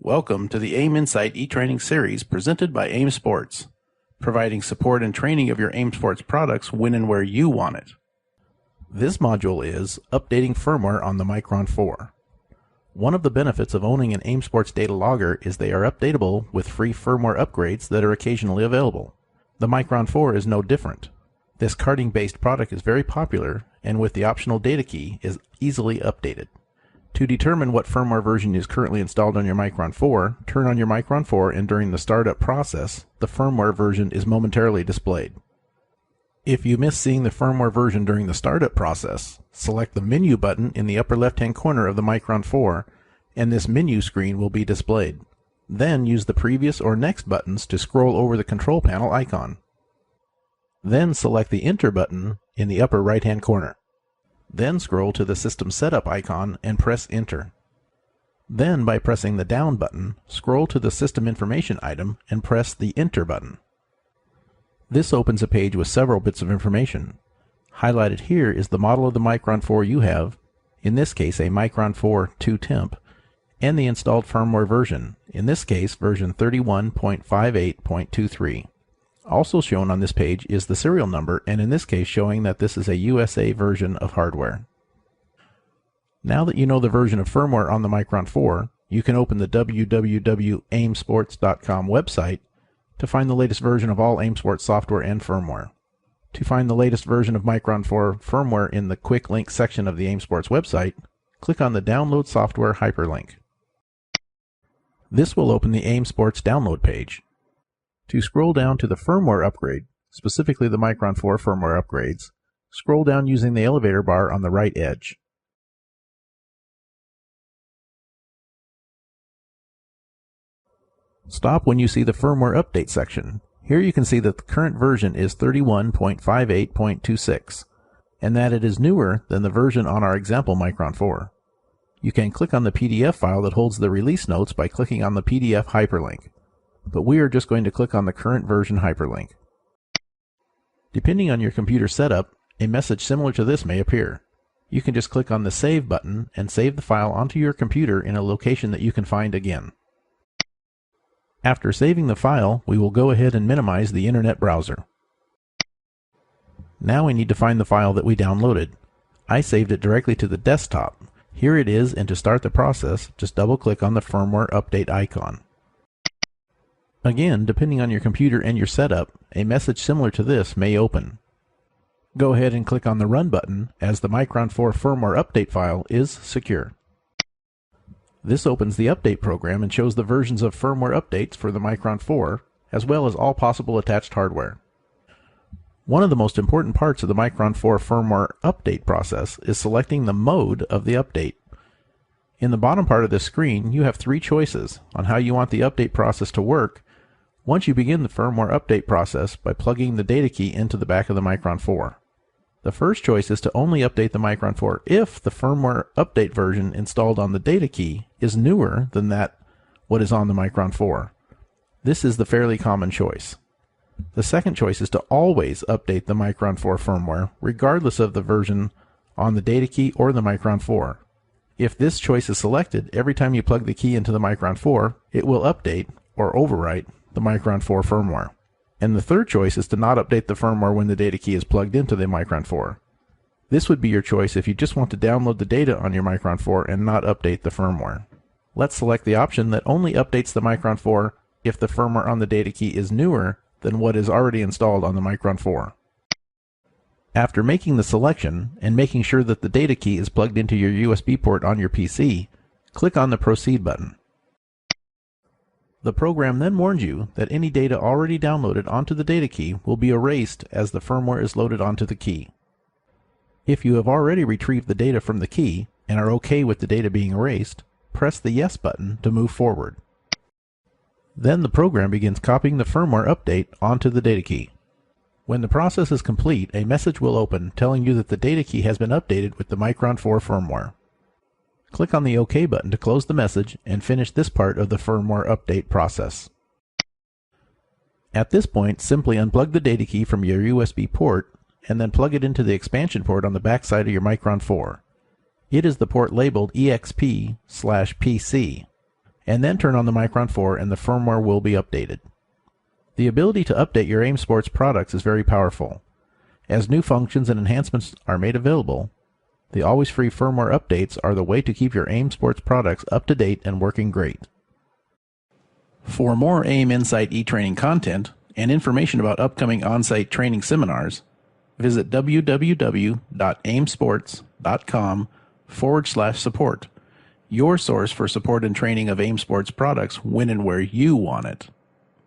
Welcome to the AIM Insight e-training series presented by AIM Sports, providing support and training of your AIM Sports products when and where you want it. This module is updating firmware on the MyChron4. One of the benefits of owning an AIM Sports data logger is they are updatable with free firmware upgrades that are occasionally available. The MyChron4 is no different. This carding-based product is very popular and with the optional data key is easily updated. To determine what firmware version is currently installed on your MyChron4, turn on your MyChron4 and during the startup process, the firmware version is momentarily displayed. If you miss seeing the firmware version during the startup process, select the menu button in the upper left-hand corner of the MyChron4 and this menu screen will be displayed. Then use the previous or next buttons to scroll over the control panel icon. Then select the Enter button in the upper right-hand corner. Then scroll to the System Setup icon and press Enter. Then, by pressing the Down button, scroll to the System Information item and press the Enter button. This opens a page with several bits of information. Highlighted here is the model of the MyChron4 you have, in this case a MyChron4 2temp, and the installed firmware version, in this case version 31.58.23. Also shown on this page is the serial number, and in this case showing that this is a USA version of hardware. Now that you know the version of firmware on the MyChron4, you can open the www.aimsports.com website to find the latest version of all AIM Sports software and firmware. To find the latest version of MyChron4 firmware in the Quick Link section of the AIM Sports website, click on the Download Software hyperlink. This will open the AIM Sports download page. To scroll down to the firmware upgrade, specifically the MyChron4 firmware upgrades, scroll down using the elevator bar on the right edge. Stop when you see the firmware update section. Here you can see that the current version is 31.58.26, and that it is newer than the version on our example MyChron4. You can click on the PDF file that holds the release notes by clicking on the PDF hyperlink. But we are just going to click on the current version hyperlink. Depending on your computer setup, a message similar to this may appear. You can just click on the Save button and save the file onto your computer in a location that you can find again. After saving the file, we will go ahead and minimize the internet browser. Now we need to find the file that we downloaded. I saved it directly to the desktop. Here it is, and to start the process, just double-click on the firmware update icon. Again, depending on your computer and your setup, a message similar to this may open. Go ahead and click on the Run button, as the MyChron4 firmware update file is secure. This opens the update program and shows the versions of firmware updates for the MyChron4, as well as all possible attached hardware. One of the most important parts of the MyChron4 firmware update process is selecting the mode of the update. In the bottom part of this screen, you have three choices on how you want the update process to work once you begin the firmware update process by plugging the data key into the back of the MyChron4. The first choice is to only update the MyChron4 if the firmware update version installed on the data key is newer than what is on the MyChron4. This is the fairly common choice. The second choice is to always update the MyChron4 firmware regardless of the version on the data key or the MyChron4. If this choice is selected, every time you plug the key into the MyChron4, it will update or overwrite the MyChron4 firmware. And the third choice is to not update the firmware when the data key is plugged into the MyChron4. This would be your choice if you just want to download the data on your MyChron4 and not update the firmware. Let's select the option that only updates the MyChron4 if the firmware on the data key is newer than what is already installed on the MyChron4. After making the selection and making sure that the data key is plugged into your USB port on your PC, click on the Proceed button. The program then warns you that any data already downloaded onto the data key will be erased as the firmware is loaded onto the key. If you have already retrieved the data from the key and are okay with the data being erased, press the Yes button to move forward. Then the program begins copying the firmware update onto the data key. When the process is complete, a message will open telling you that the data key has been updated with the MyChron4 firmware. Click on the OK button to close the message and finish this part of the firmware update process. At this point, simply unplug the data key from your USB port and then plug it into the expansion port on the back side of your MyChron4. It is the port labeled EXP/PC, and then turn on the MyChron 4 and the firmware will be updated. The ability to update your AIM Sports products is very powerful. As new functions and enhancements are made available, the always free firmware updates are the way to keep your AIM Sports products up to date and working great. For more AIM Insight e-training content and information about upcoming on-site training seminars, visit www.aimsports.com/support, your source for support and training of AIM Sports products when and where you want it.